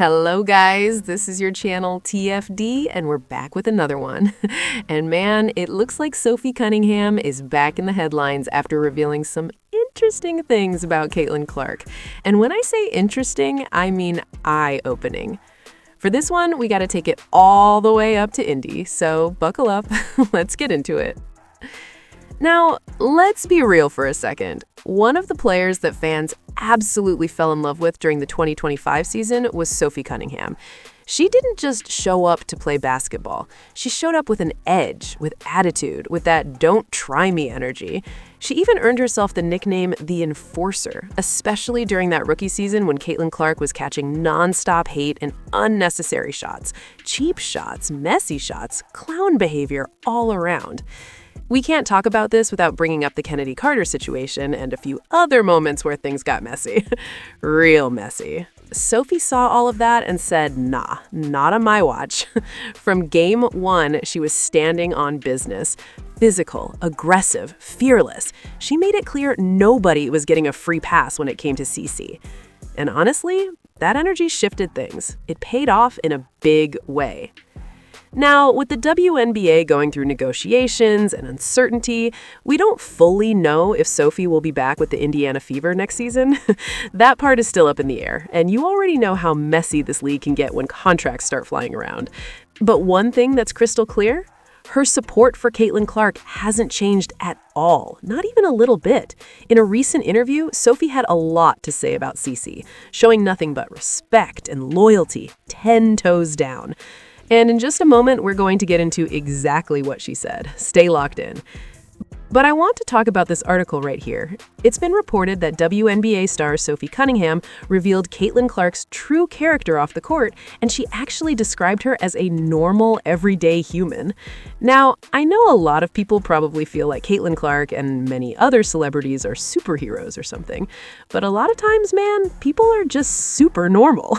Hello guys, this is your channel TFD and we're back with another one. And man, it looks like Sophie Cunningham is back in the headlines after revealing some interesting things about Caitlin Clark. And when I say interesting, I mean eye-opening. For this one, we gotta take it all the way up to Indy, so buckle up, let's get into it. Now, let's be real for a second. One of the players that fans absolutely fell in love with during the 2025 season was Sophie Cunningham. She didn't just show up to play basketball. She showed up with an edge, with attitude, with that don't try me energy. She even earned herself the nickname the Enforcer, especially during that rookie season when Caitlin Clark was catching nonstop hate and unnecessary shots, cheap shots, messy shots, clown behavior all around. We can't talk about this without bringing up the Kennedy Carter situation and a few other moments where things got messy. Real messy. Sophie saw all of that and said, nah, not on my watch. From game one, she was standing on business. Physical, aggressive, fearless. She made it clear nobody was getting a free pass when it came to CC. And honestly, that energy shifted things. It paid off in a big way. Now, with the WNBA going through negotiations and uncertainty, we don't fully know if Sophie will be back with the Indiana Fever next season. That part is still up in the air, and you already know how messy this league can get when contracts start flying around. But one thing that's crystal clear, her support for Caitlin Clark hasn't changed at all, not even a little bit. In a recent interview, Sophie had a lot to say about CC, showing nothing but respect and loyalty, 10 toes down. And in just a moment, we're going to get into exactly what she said. Stay locked in. But I want to talk about this article right here. It's been reported that WNBA star Sophie Cunningham revealed Caitlin Clark's true character off the court, and she actually described her as a normal, everyday human. Now, I know a lot of people probably feel like Caitlin Clark and many other celebrities are superheroes or something, but a lot of times, man, people are just super normal.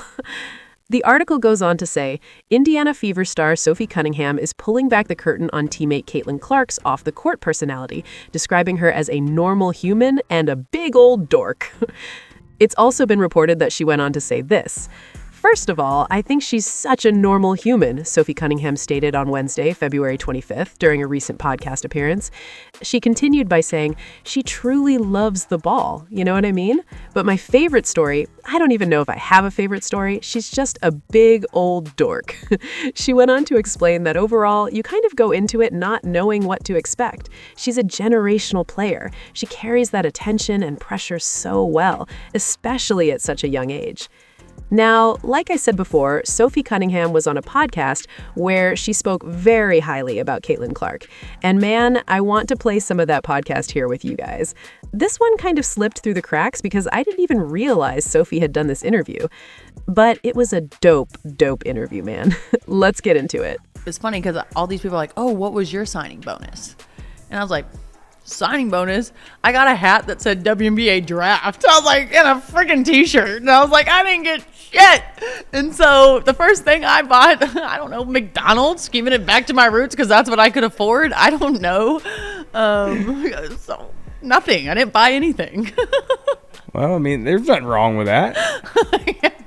The article goes on to say, Indiana Fever star Sophie Cunningham is pulling back the curtain on teammate Caitlin Clark's off-the-court personality, describing her as a normal human and a big old dork. It's also been reported that she went on to say this. First of all, I think she's such a normal human, Sophie Cunningham stated on Wednesday, February 25th, during a recent podcast appearance. She continued by saying, she truly loves the ball, you know what I mean? But my favorite story, I don't even know if I have a favorite story, she's just a big old dork. She went on to explain that overall, you kind of go into it not knowing what to expect. She's a generational player. She carries that attention and pressure so well, especially at such a young age. Now, like I said before, Sophie Cunningham was on a podcast where she spoke very highly about Caitlin Clark. And man, I want to play some of that podcast here with you guys. This one kind of slipped through the cracks because I didn't even realize Sophie had done this interview. But it was a dope interview, man. Let's get into it. It's funny because all these people are like, oh, what was your signing bonus? And I was like, signing bonus? I got a hat that said WNBA draft. I was like, in a freaking t-shirt. And I was like, I didn't get shit. And so the first thing I bought, I don't know, McDonald's, giving it back to my roots because that's what I could afford. I don't know. So nothing. I didn't buy anything. Well, I mean, there's nothing wrong with that.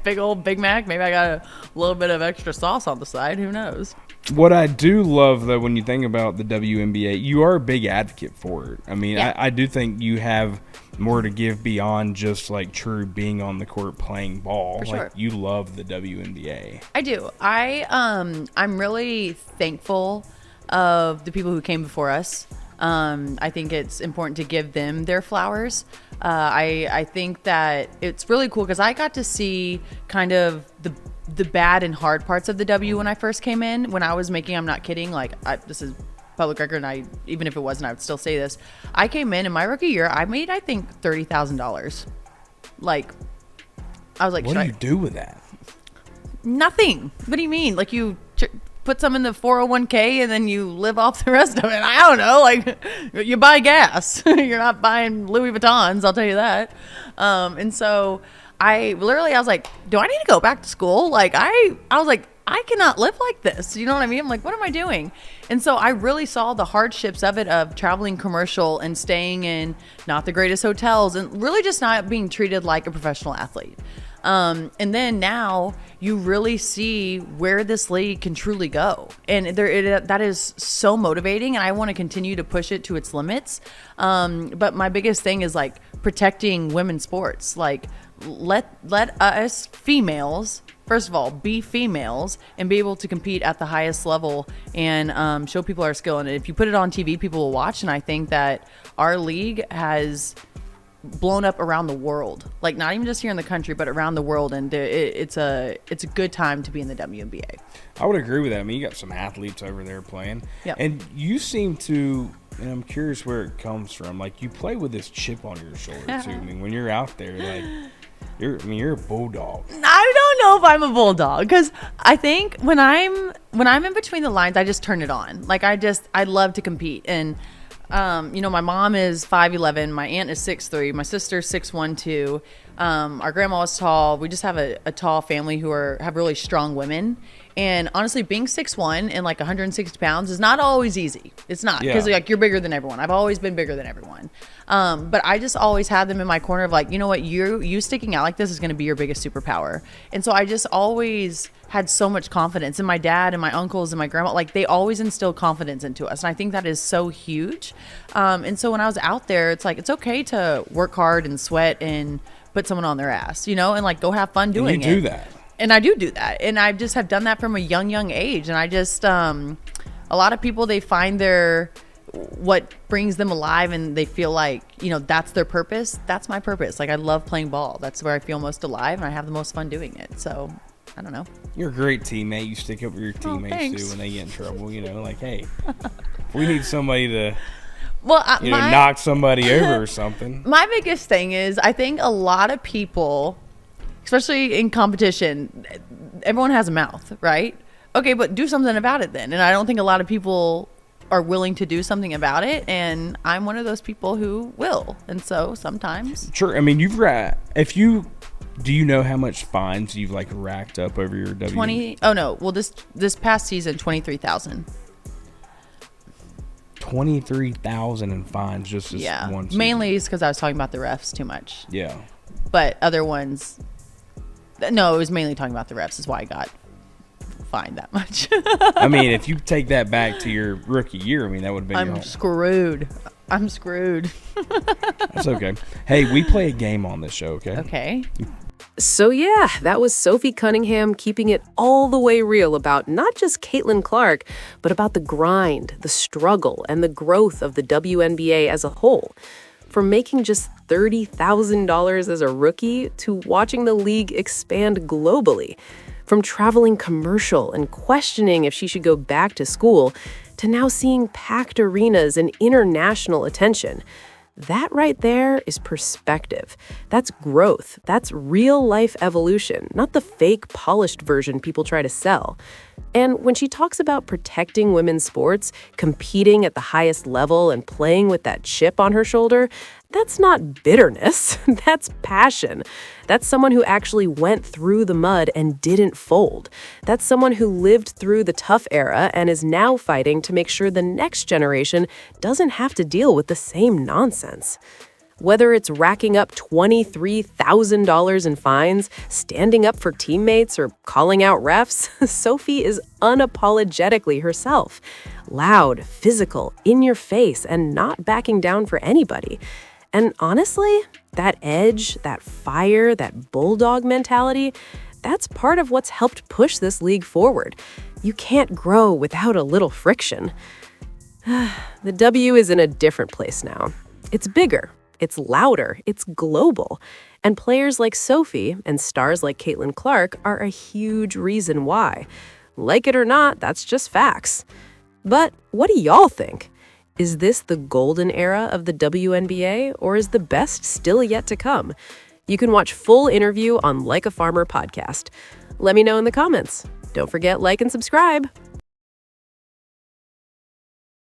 Big old Big Mac. Maybe I got a little bit of extra sauce on the side. Who knows? What I do love, though, when you think about the WNBA, you are a big advocate for it. I mean, yeah. I do think you have more to give beyond just, like, true being on the court playing ball. For sure. Like, you love the WNBA. I do. I'm really thankful of the people who came before us. I think it's important to give them their flowers. I think that it's really cool because I got to see kind of the bad and hard parts of the W when I first came in. When I was making, I'm not kidding, like this is public record, and even if it wasn't, I would still say this. I came in my rookie year, I made, I think, $30,000. Like, I was like, what do you do with that? Nothing. What do you mean? Like, you put some in the 401k and then you live off the rest of it. I don't know. Like, you buy gas. You're not buying Louis Vuittons, I'll tell you that. And so I was like, do I need to go back to school? Like, I was like, I cannot live like this. You know what I mean? I'm like, what am I doing? And so I really saw the hardships of it, of traveling commercial and staying in not the greatest hotels and really just not being treated like a professional athlete. And then now you really see where this league can truly go. And that is so motivating. And I want to continue to push it to its limits. But my biggest thing is like protecting women's sports. Like let us females, first of all, be females and be able to compete at the highest level and show people our skill. And if you put it on TV, people will watch. And I think that our league has blown up around the world, like not even just here in the country, but around the world. And it's a good time to be in the WNBA. I would agree with that. I mean, you got some athletes over there playing. Yep. And you seem to, and I'm curious where it comes from, like you play with this chip on your shoulder too. I mean, when you're out there, like you're a bulldog. I don't know if I'm a bulldog, because I think when I'm in between the lines, I just turn it on. Like I love to compete. And my mom is 5'11", my aunt is 6'3", my sister's 6'1", too. Our grandma was tall. We just have a tall family who have really strong women. And honestly, being 6'1" and like 160 pounds is not always easy. It's not, because like you're bigger than everyone. I've always been bigger than everyone. But I just always had them in my corner of like, you know what, you sticking out like this is going to be your biggest superpower. And so I just always had so much confidence in my dad and my uncles and my grandma. Like they always instilled confidence into us. And I think that is so huge. And so when I was out there, it's like, it's okay to work hard and sweat and put someone on their ass, and like go have fun doing it. And you do that. And I do that. And I just have done that from a young age. And I just, a lot of people, they find what brings them alive and they feel like, that's their purpose. That's my purpose. Like I love playing ball. That's where I feel most alive and I have the most fun doing it. So I don't know. You're a great teammate. You stick up for your teammates too when they get in trouble, like, hey, if we need somebody to knock somebody over or something. My biggest thing is I think a lot of people, especially in competition, everyone has a mouth, right? Okay, but do something about it then. And I don't think a lot of people are willing to do something about it. And I'm one of those people who will. And so sometimes. Sure. I mean, do you know how much fines you've like racked up over your W? 20. Oh no. Well, this past season, 23,000. 23,000 in fines just this one season. Mainly it's because I was talking about the refs too much. Yeah. But other ones, no, it was mainly talking about the refs is why I got fined that much. I mean, if you take that back to your rookie year, I mean, that would have been I'm screwed. That's okay. Hey, we play a game on this show, okay? Okay. So yeah, that was Sophie Cunningham keeping it all the way real about not just Caitlin Clark, but about the grind, the struggle, and the growth of the WNBA as a whole. From making just $30,000 as a rookie to watching the league expand globally. From traveling commercial and questioning if she should go back to school, to now seeing packed arenas and international attention. That right there is perspective. That's growth. That's real life evolution, not the fake polished version people try to sell. And when she talks about protecting women's sports, competing at the highest level and playing with that chip on her shoulder, that's not bitterness. That's passion. That's someone who actually went through the mud and didn't fold. That's someone who lived through the tough era and is now fighting to make sure the next generation doesn't have to deal with the same nonsense. Whether it's racking up $23,000 in fines, standing up for teammates, or calling out refs, Sophie is unapologetically herself. Loud, physical, in your face, and not backing down for anybody. And honestly, that edge, that fire, that bulldog mentality, that's part of what's helped push this league forward. You can't grow without a little friction. The W is in a different place now. It's bigger. It's louder, it's global, and players like Sophie and stars like Caitlin Clark are a huge reason why. Like it or not, that's just facts. But what do y'all think? Is this the golden era of the WNBA, or is the best still yet to come? You can watch full interview on Like a Farmer podcast. Let me know in the comments. Don't forget, like and subscribe.